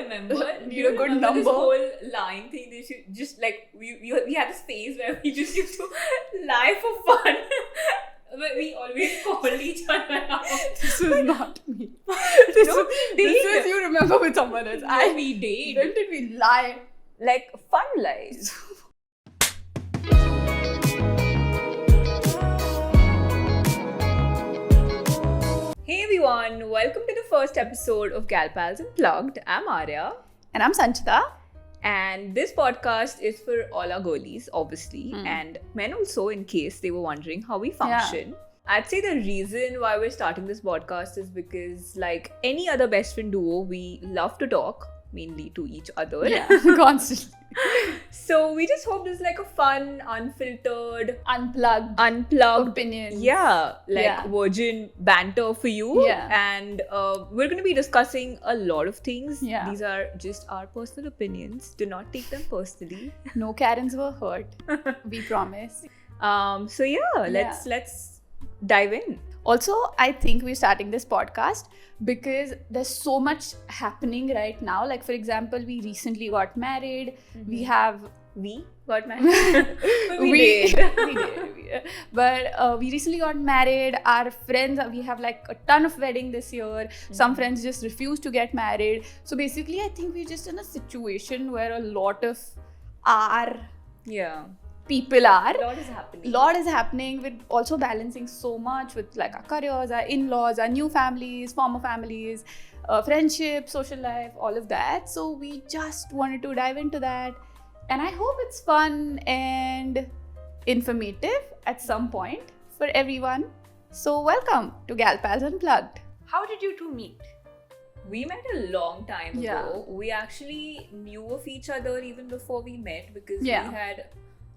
remember? Need a good this number. whole lying thing? They should just like we had this phase where we just used to lie for fun. But we always called each other out. This was not me. No, This did. was you remember with someone else. We did. When did we lie? Like fun lies. Hey everyone, welcome to the first episode of Gal Pals Unplugged. I'm Arya. And I'm Sanchita. And this podcast is for all our girlies, obviously, and men also, in case they were wondering how we function. I'd say the reason why we're starting this podcast is because, like any other best friend duo, we love to talk, mainly to each other. Yeah, constantly. So we just hope this is like a fun, unfiltered, Unplugged opinions. Virgin banter for you. Yeah. And we're going to be discussing a lot of things. Yeah. These are just our personal opinions. Do not take them personally. No Karens were hurt. We promise. Let's dive in. Also, I think we're starting this podcast because there's so much happening right now. Like, for example, we recently got married. We got married. we did. But we recently got married. Our friends, we have like a ton of wedding this year. Some friends just refuse to get married. So basically, I think we're just in a situation where a lot of our people are. A Lot is happening. We're also balancing so much with like our careers, our in-laws, our new families, former families, friendship, social life, all of that. So we just wanted to dive into that. And I hope it's fun and informative at some point for everyone. So welcome to Gal Pals Unplugged. How did you two meet? We met a long time Yeah. ago. We actually knew of each other even before we met because Yeah. we had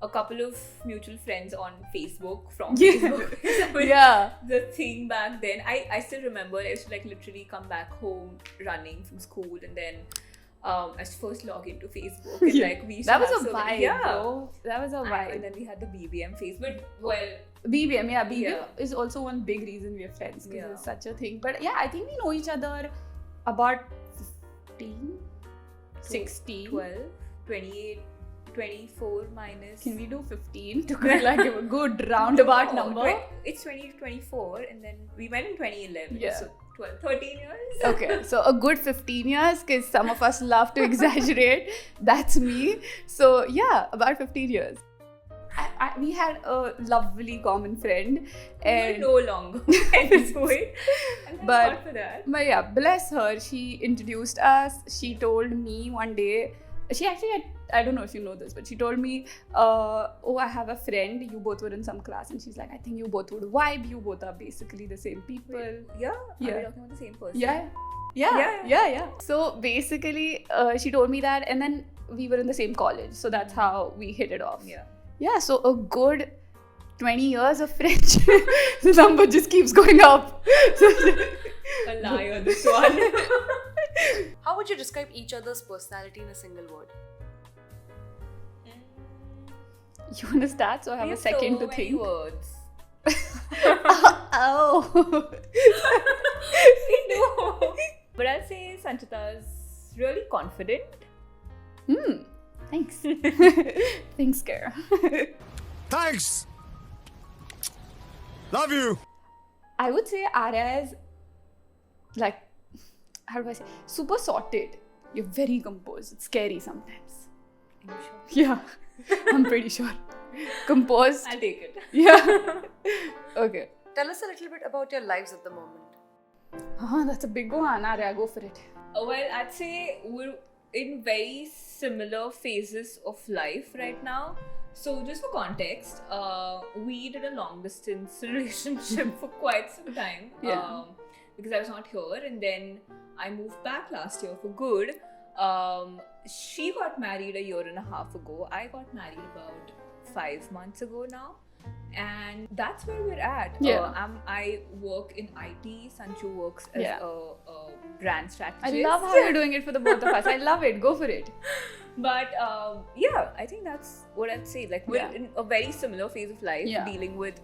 a couple of mutual friends on Facebook from Yeah. Facebook. That was Yeah. the thing back then. I still remember I used to like literally come back home running from school and then I used to first log into Facebook and like we used That to was have a so many- vibe, bro. That was a vibe. And then we had the BBM phase. But well, BBM, yeah, BBM Yeah. is also one big reason we are friends because Yeah. it's such a thing. But yeah, I think we know each other about 15, 16. 12, 28, 24 minus... Can we do 15 to like give a good roundabout No, number? It's 2024 and then we met in 2011. Yeah. So 12, 13 years. Okay, so a good 15 years because some of us love to exaggerate. That's me. So yeah, about 15 years. We had a lovely common friend and We're no longer friends with. And thank But- God for that. But yeah, bless her. She introduced us. She told me one day, she actually had, I don't know if you know this, but she told me, oh, I have a friend. You both were in some class. And she's like, I think you both would vibe. You both are basically the same people. Yeah? Yeah. Are we talking about the same person? Yeah. So basically, she told me that. And then we were in the same college. So that's how we hit it off. Yeah. Yeah, so a good 20 years of friendship. The number just keeps going up. A liar, this one. How would you describe each other's personality in a single word? You want to start? So I have We a second so to many think. words. Oh. I know. But I'd say Sanchita's really confident. Thanks. Thanks, Kara. Thanks. Love you. I would say Arya is like, how do I say? Super sorted. You're very composed. It's scary sometimes. Are you sure? Yeah, I'm pretty sure. Composed. I'll take it. Yeah. Okay. Tell us a little bit about your lives at the moment. That's a big one. Arya, go for it. Well, I'd say we're in very similar phases of life right now. So, just for context, we did a long distance relationship for quite some time. Yeah. Because I was not here, and then I moved back last year for good. She got married a year and a half ago. I got married about 5 months ago now. And that's where we're at. Yeah. I work in IT. Sanchu works as Yeah. a brand I strategist. love how you're doing it for the both of us. I love it. Go for it. But yeah, I think that's what I'd say. Like we're Yeah. in a very similar phase of life, Yeah. dealing with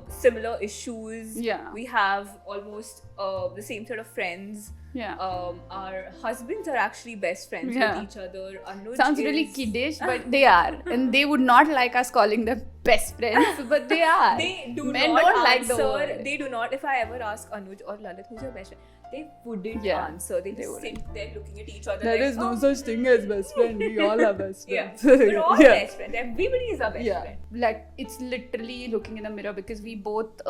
similar issues. Yeah. We have almost the same set of friends. Yeah. Our husbands are actually best friends Yeah. with each other. Anuj Sounds really is- kiddish, but they are. And they would not like us calling them best friends, but they are. They do Men not don't like the answer. word. They do not. If I ever ask Anuj or Lalit, who's your best friend, they wouldn't Yeah, answer. They they just wouldn't. sit there looking at each other. There like, is no "Oh, such thing as best friend. We all are best Yeah, friends. we're all Yeah. best friends. Everybody is our best Yeah, friend. like it's literally looking in the mirror because we both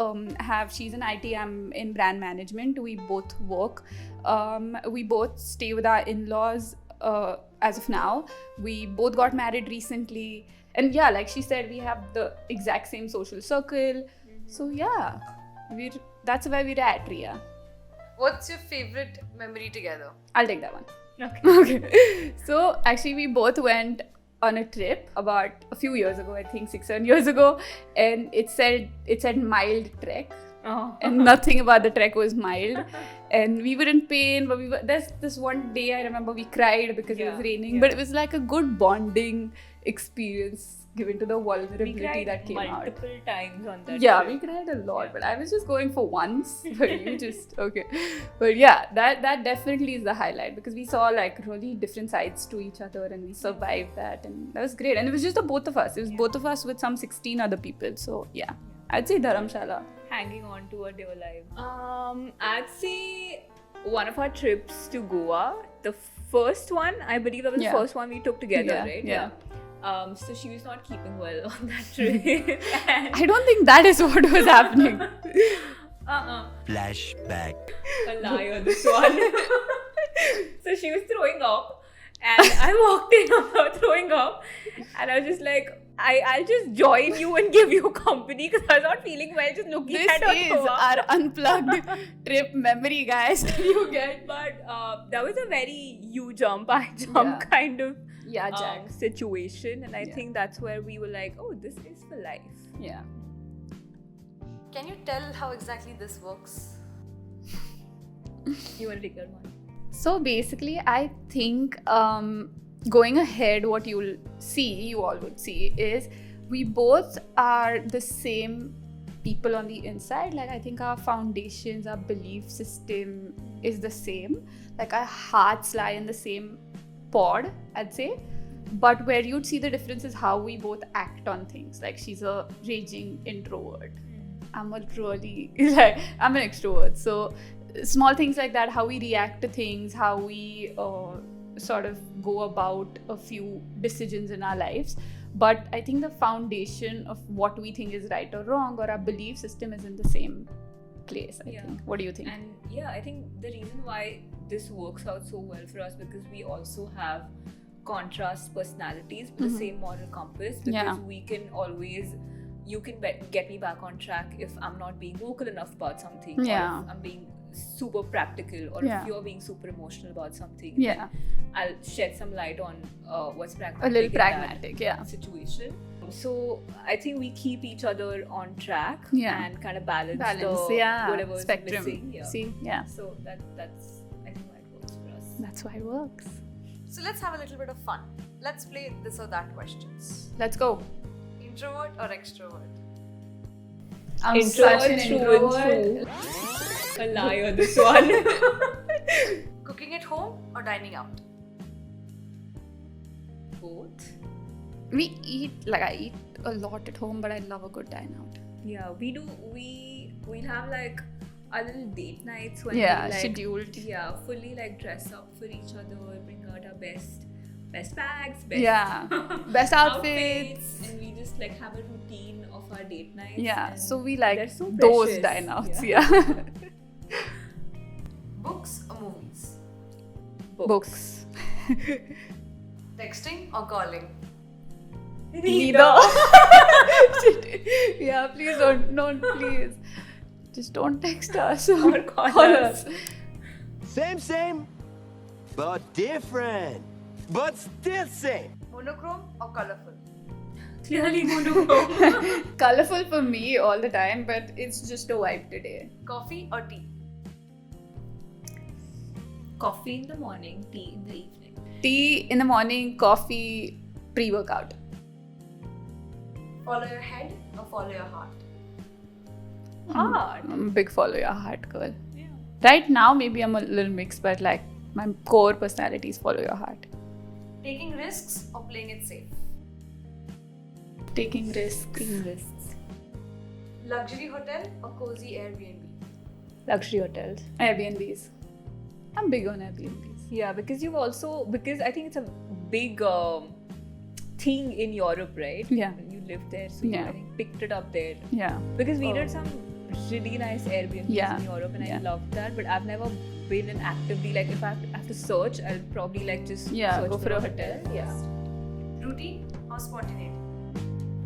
have. She's in IT. I'm in brand management. We both work. We both stay with our in-laws as of now. We both got married recently, and yeah, like she said, we have the exact same social circle. So yeah, that's where we're at, Ria. What's your favorite memory together? I'll take that one. Okay. Okay. So actually, we both went on a trip about a few years ago. I think 6-7 years ago, and it said mild trek, Oh. and nothing about the trek was mild. And we were in pain, but there's this one day I remember we cried because it Yeah, was raining. yeah. But it was like a good bonding experience given to the We vulnerability cried that came out. multiple times on that. Yeah, trip. we cried a lot, Yeah. but I was just going for once. But you just okay. But yeah, that definitely is the highlight because we saw like really different sides to each other and we survived that, and that was great. And it was just the both of us. It was both of us with some 16 other people. So yeah, I'd say Dharamshala. Hanging on to a day alive. I'd say one of our trips to Goa. The first one, I believe that was Yeah. the first one we took together, Yeah, right? yeah. So she was not keeping well on that trip. And I don't think that is what was happening. Flashback. a liar, this one. So she was throwing up, and I walked in on her throwing up, and I was just like, I'll just join you and give you company because I was not feeling well just looking This at her is throw up. our unplugged trip memory, guys. You get But that was a very you jump, I jump Yeah. kind of yeah, Jack. situation, and I Yeah. think that's where we were like, oh, this is for life. Yeah. Can you tell how exactly this works? You want to take that one? So basically, I think going ahead, what you all would see, is we both are the same people on the inside. Like, I think our foundations, our belief system is the same. Like, our hearts lie in the same pod, I'd say. But where you'd see the difference is how we both act on things. Like, she's a raging introvert. I'm an extrovert. So small things like that, how we react to things, how we sort of go about a few decisions in our lives. But I think the foundation of what we think is right or wrong, or our belief system, is in the same place, I think. What do you think? And yeah, I think the reason why this works out so well for us because we also have contrast personalities with the same moral compass, because Yeah. we can always, you can get me back on track if I'm not being vocal enough about something, or Yeah. if I'm being super practical, or Yeah. if you're being super emotional about something. Yeah. I'll shed some light on what's pragmatic. A little in pragmatic, that yeah. situation. So I think we keep each other on track Yeah. and kind of balance Balance, the whatever spectrum. is missing. Yeah. See, yeah. So that's I think why it works for us. That's why it works. So let's have a little bit of fun. Let's play this or that questions. Let's go. Introvert or extrovert? I'm Introvert such an through and introvert. A liar, this one. Cooking at home or dining out? Both. I eat a lot at home, but I love a good dine out. Yeah, we do. We'll have like our little date nights when Yeah, we like scheduled. Yeah, fully like dress up for each other, bring out our best bags, best Yeah. Best outfits. and we just like have a routine of our date nights. Yeah, and so we like they're so those precious. dine outs. Yeah. Yeah. Books or movies? Books. Texting or calling? Neither. Yeah, please don't, please. Just don't text us Or call us. Same, but different. But still same. Monochrome or colorful? Clearly monochrome. Colorful for me all the time, but it's just a vibe today. Coffee or tea? Coffee in the morning, tea in the evening. Tea in the morning, coffee pre-workout. Follow your head or follow your heart? Hard. I'm a big follow your heart girl. Yeah. Right now, maybe I'm a little mixed, but like my core personality is follow your heart. Taking risks or playing it safe? Taking risks. Luxury hotel or cozy Airbnb? Luxury hotels. Airbnbs. I'm big on Airbnbs. Yeah, because I think it's a big thing in Europe, right? Yeah. When you lived there, so you Yeah. I think picked it up there. Yeah. Because we did some really nice Airbnbs Yeah. in Europe, and I Yeah. loved that. But I've never been in actively like if I have to search, I'll probably like just search go for a hotel. Yeah, Routine or spontaneity?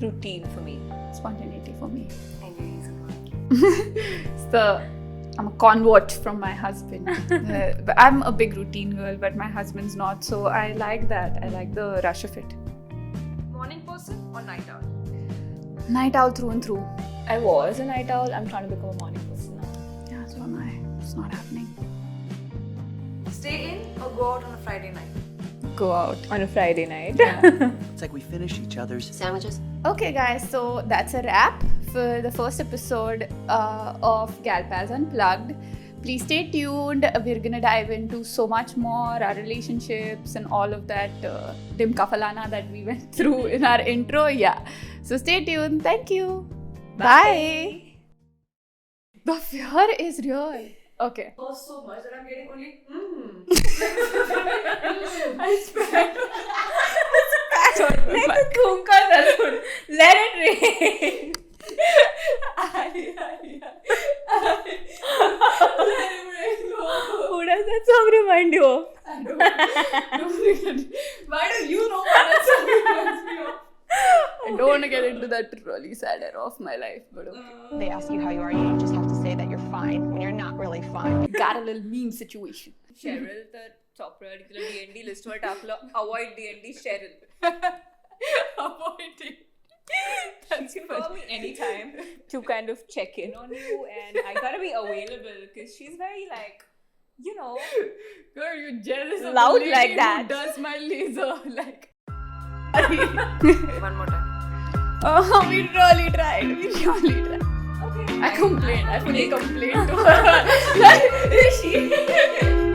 routine for me. Spontaneity for me. I knew he's a I'm a convert from my husband. But I'm a big routine girl, but my husband's not. So I like that. I like the rush of it. morning person or night owl? Night owl through and through. I was a night owl. I'm trying to become a morning person now. Yeah, so am I. It's not happening. Stay in or go out on a Friday night? Go out. On a Friday night. It's like we finish each other's Sandwiches? Okay, guys, so that's a wrap for the first episode of Gal Pals Unplugged. Please stay tuned. We're gonna dive into so much more, our relationships and all of that dimka falana that we went through in our intro. Yeah. So stay tuned. Thank you. Bye. The fear is real. Okay. Oh, so much that I'm getting only I swear. Let the thumka salon. Let it rain. Who does that song remind you of? Why do you know what that song reminds me of? I don't want to get into that really sad era of my life, but okay. They ask you how you are, you just have to say that you're fine when you're not really fine. Got a little mean situation. Cheryl the top particular D&D list for tapla avoid D&D Cheryl. Avoiding. You can call me anytime to kind of check in on you, and I gotta be available because she's very like, you know, Girl, you're jealous of Loud the lady like that. who does my laser. Like, one more time. oh, we really tried. We really tried. okay. I complained. I fully complained to her. Like, she